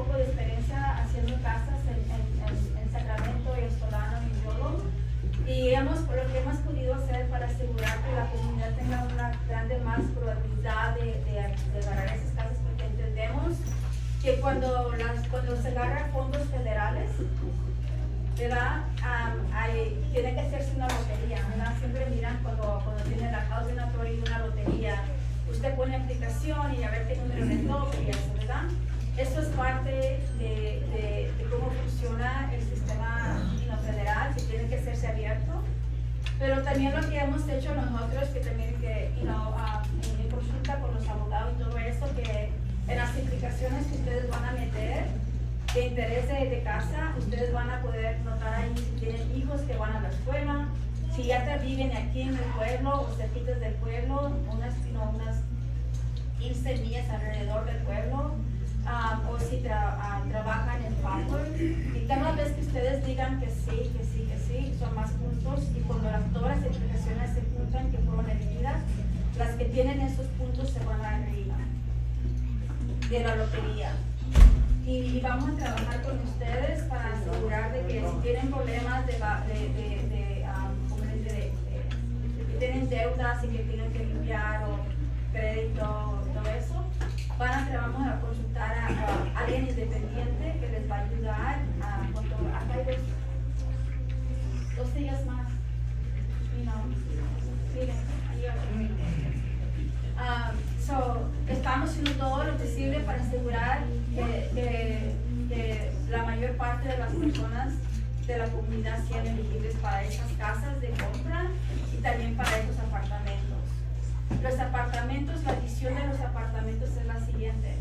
poco de experiencia haciendo casas en Sacramento y en Solano y Yolo. Y lo que hemos podido hacer para asegurar que la comunidad tenga una grande más probabilidad de agarrar esas casas, porque entendemos que cuando se agarran fondos federales, ¿verdad? Tiene que hacerse una lotería, ¿verdad? Siempre miran cuando tiene la Housing Authority una lotería, usted pone aplicación y a ver qué número le toca y eso, ¿verdad? Eso es parte de cómo funciona el sistema federal, que tiene que hacerse abierto. Pero también lo que hemos hecho nosotros, que también en consulta con los abogados y todo eso, que en las implicaciones que ustedes van a meter de interés de casa, ustedes van a poder notar ahí si tienen hijos que van a la escuela, si ya viven aquí en el pueblo o cerquitas del pueblo, unas 15 millas alrededor del pueblo, o si trabajan en Palmer. Y cada vez que ustedes digan que sí, son más puntos, y cuando todas las implicaciones se juntan que fueron elegidas, las que tienen esos puntos se van a ir de la lotería. Y vamos a trabajar con ustedes para asegurar de que si tienen problemas que tienen deudas y que tienen que limpiar o crédito, todo eso, vamos a consultar a alguien independiente que les va a ayudar acá hay 2 días más. Miren, estamos haciendo todo lo posible para asegurar que la mayor parte de las personas de la comunidad sean elegibles para esas casas de compra y también para esos apartamentos. Los apartamentos, la visión de los apartamentos es la siguiente,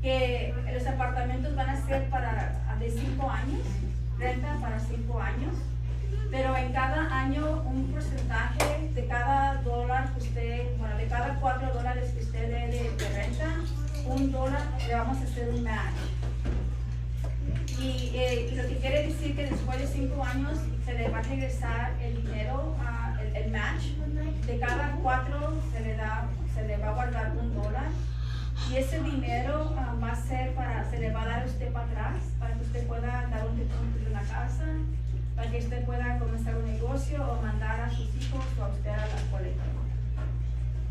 que los apartamentos van a ser de 5 años, renta para 5 años, pero en cada año un porcentaje de cada dólar que de cada $4 que usted dé de renta, $1 le vamos a hacer un match. Y lo que quiere decir que después de 5 años se le va a regresar el dinero, el match. De cada 4 se le va a guardar $1. Y ese dinero se le va a dar a usted para atrás, para que usted pueda dar un depósito de una casa, para que usted pueda comenzar un negocio o mandar a sus hijos o a usted a la escuela.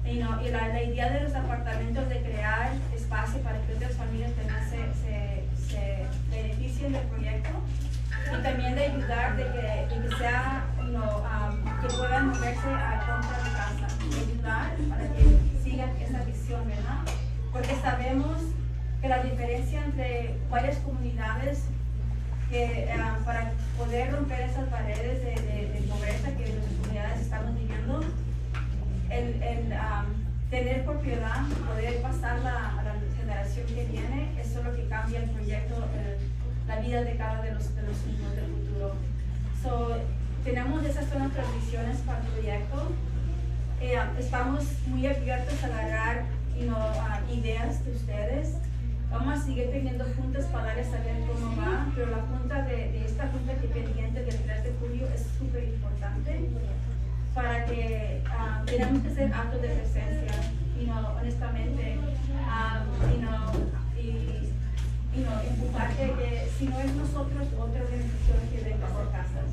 Y la idea de los apartamentos de crear espacio para que otras familias también se beneficien del proyecto, y también de ayudar de que sea que puedan moverse a compra de casa, de ayudar para que sigan esa visión, ¿verdad? Porque sabemos que la diferencia entre varias comunidades para poder romper esas paredes de pobreza que nuestras comunidades estamos viviendo, el tener propiedad, poder pasarla a la generación que viene, eso es lo que cambia el proyecto, la vida de cada de los hijos del futuro. Tenemos esas son nuestras visiones para el proyecto. Estamos muy abiertos a agarrar ideas de ustedes. Vamos a seguir teniendo juntas para darles a ver cómo va, pero la junta de esta junta que pendiente del 3 de julio es súper importante para que tenemos que hacer actos de presencia, honestamente, empujar que si no es nosotros, otra organización que venga por casas.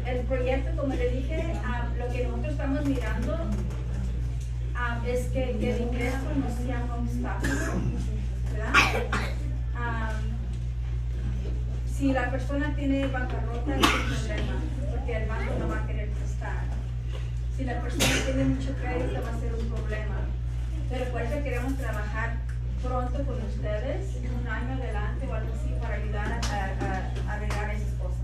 El proyecto, como le dije, lo que nosotros estamos mirando es que el ingreso no sea un obstáculo, ¿verdad? Si la persona tiene bancarrota, es un problema, porque el banco no va a querer prestar. Si la persona tiene mucho crédito, va a ser un problema. Pero por eso queremos trabajar pronto con ustedes, un año adelante o algo así, para ayudar a arreglar esas cosas.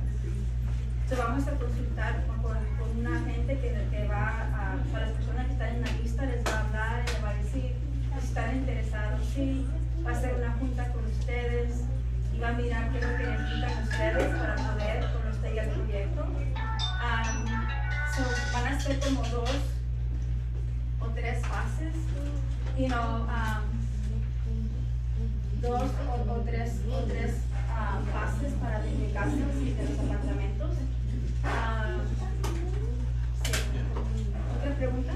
Vamos a consultar con una agente que va para las personas que están en la lista, les va a hablar y les va a decir si están interesados, sí, va a hacer una junta con ustedes y va a mirar qué es lo que necesitan ustedes para poder conocer el proyecto. Van a ser como 2 o 3 fases, 2 o 3 fases para de casas y de los apartamentos. Sí. ¿Otra pregunta?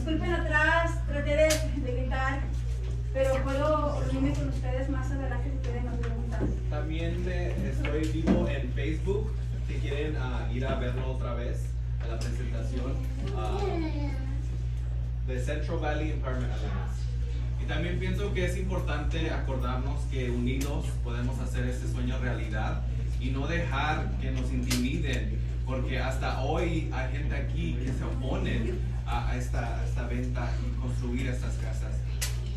disculpen atrás, traté de gritar, pero puedo reunirme con ustedes más adelante si tienen más preguntas. También estoy vivo en Facebook, si quieren ir a verlo otra vez, a la presentación de Central Valley Empowerment Alliance. Y también pienso que es importante acordarnos que unidos podemos hacer este sueño realidad y no dejar que nos intimiden, porque hasta hoy hay gente aquí que se opone a esta venta y construir estas casas.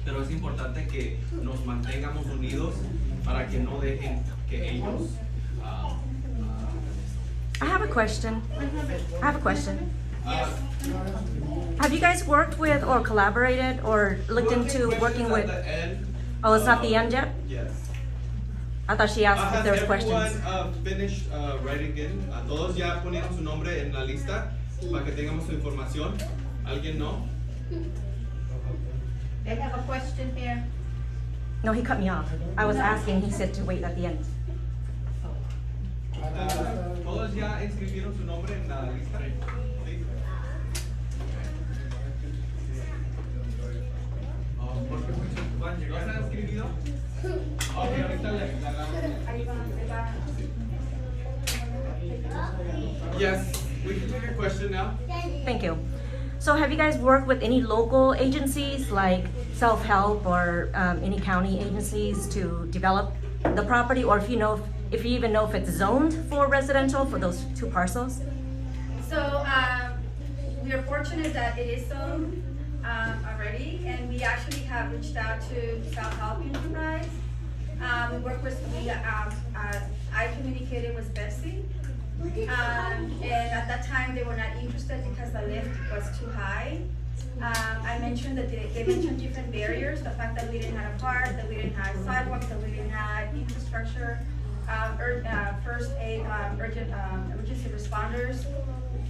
Pero es importante que nos mantengamos unidos para que no dejen que ellos... I have a question. uh, Have you guys worked with or collaborated or looked into working with? At the end, Oh, it's not the end yet? Yes. I thought she asked if Has there was everyone questions. finished writing in? Todos ya ponieron su nombre en la lista para que tengamos su información. ¿Alguien no? They have a question here. No, he cut me off. I was asking, he said to wait at the end. ¿Todos ya inscribieron su nombre en la lista? Sí. ¿No se han inscribido? Ok, ahorita le agarramos. Ahí va. Yes, we can take a question now. Thank you. So have you guys worked with any local agencies like self-help or any county agencies to develop the property, or if you even know if it's zoned for residential for those two parcels? So we are fortunate that it is zoned already, and we actually have reached out to Self-Help Enterprise. We work with, I communicated with Betsy, and at that time they were not interested because the lift was too high. I mentioned that they mentioned different barriers, the fact that we didn't have a park, that we didn't have sidewalks, that we didn't have infrastructure, first aid, emergency responders.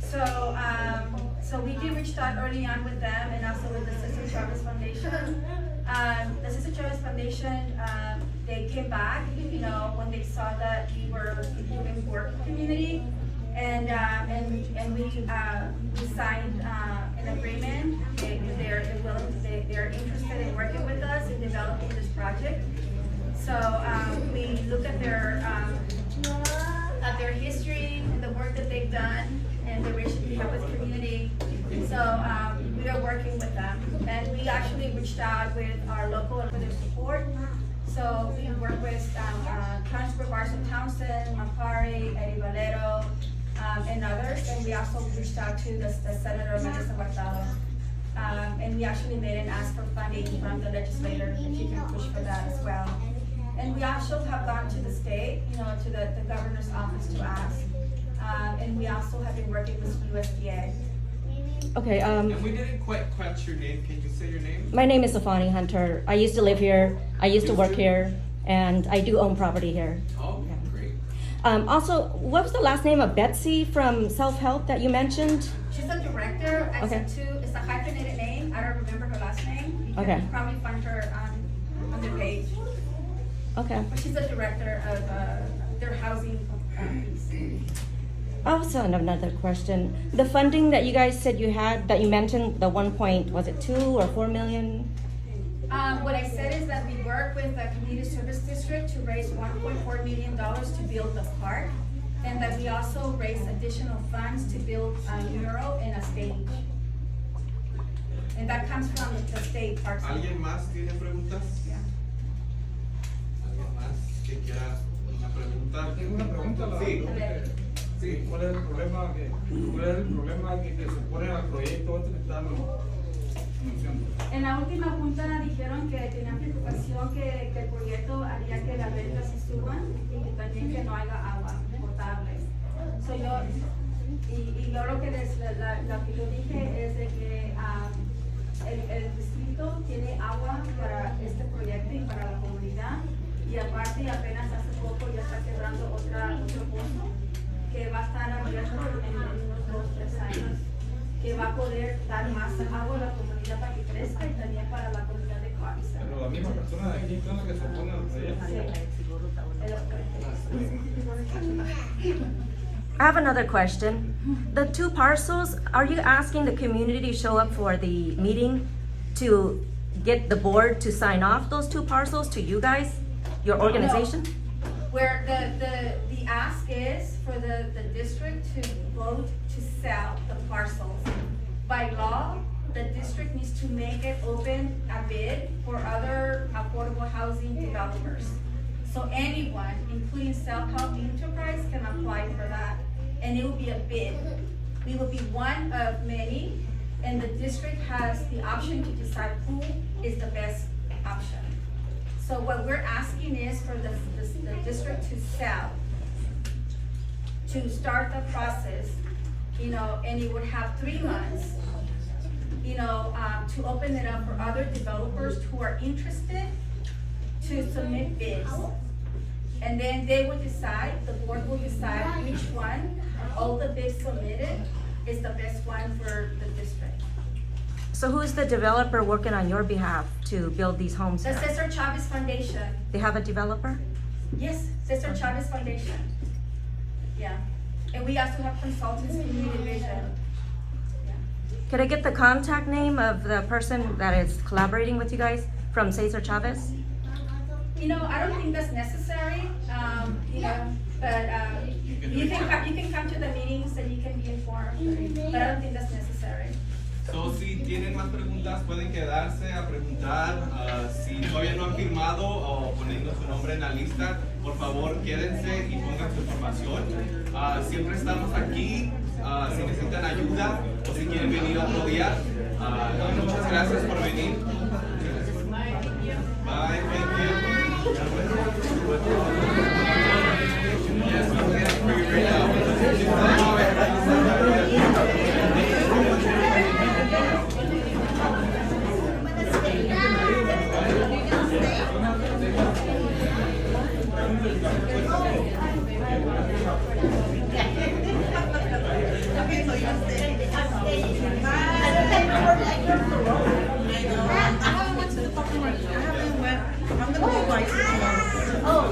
So we did reach out early on with them and also with the Cesar Chavez Foundation. The Cesar Chavez Foundation, they came back, when they saw that we were improving work community, and we signed an agreement. They're interested in working with us in developing this project. So we look at their history and the work that they've done and the relationship we have with the community. So we are working with them, and we actually reached out with our local for their support. So we work with Councilor Barson Townsend, Macari, Eddie Valero, and others, and we also reached out to the Senator Melissa Hurtado. And we actually made an ask for funding from the legislator, if you can push for that as well. And we also have gone to the state, to the governor's office to ask. And we also have been working with USDA. Okay, And we didn't quite catch your name. Can you say your name? my name is Safani Hunter. I used to live here, I used to work here, and I do own property here. Oh, great. Also, what was the last name of Betsy from Self-Help that you mentioned? She's a director at Okay. it's a hyphenated name, I don't remember her last name. You Okay. can probably find her on the page. Okay. But she's a director of their housing piece. Also, another question. The funding that you guys said you had, that you mentioned, the 2 or 4 million? What I said is that we work with the Community Service District to raise $1.4 million to build the park, and that we also raise additional funds to build a mural and a stage. And that comes from the state parks. ¿Alguien más tiene preguntas? Yeah. ¿Alguien más que quiera una pregunta? Tengo una pregunta, Sí. Sí, ¿cuál es el problema que se pone al proyecto este que están anunciando? En la última junta dijeron que tenían preocupación que el proyecto haría que las rentas se suban y que también que no haya agua potable. So yo lo que yo dije es de que el distrito tiene agua para este proyecto y para la comunidad, y aparte apenas hace poco ya está quebrando otro pozo que va a estar abierto en unos 2-3 años, que va a poder dar más agua a la comunidad para que crezca y también para la comunidad de Carson. Pero la misma persona de aquí son las que se oponen al proyecto. I have another question. The 2 parcels, are you asking the community to show up for the meeting to get the board to sign off those 2 parcels to you guys, your organization? Where the ask is for the district to vote to sell the parcels. By law, the district needs to make it open a bid for other affordable housing developers. So anyone, including Self-Help Enterprise, can apply for that, and it will be a bid. We will be one of many, and the district has the option to decide who is the best option. So what we're asking is for the district to sell, to start the process, and it would have 3 months, to open it up for other developers who are interested to submit bids. And then they will decide, the board will decide which one, of all the bids submitted, is the best one for the district. So who's the developer working on your behalf to build these homes The here? Cesar Chavez Foundation, They have a developer? yes, Cesar Chavez Foundation. Yeah, and we also have consultants in the division. Yeah. Could I get the contact name of the person that is collaborating with you guys from Cesar Chavez? I don't think that's necessary, but you can come to the meetings and you can be informed, but I don't think that's necessary. So, si tienen más preguntas, pueden quedarse a preguntar. Si todavía no han firmado o poniendo su nombre en la lista, por favor quédense y pongan su información. Siempre estamos aquí si necesitan ayuda o si quieren venir otro día. Muchas gracias por venir. Bye, thank you. Yes, we'll get it for you I'm gonna go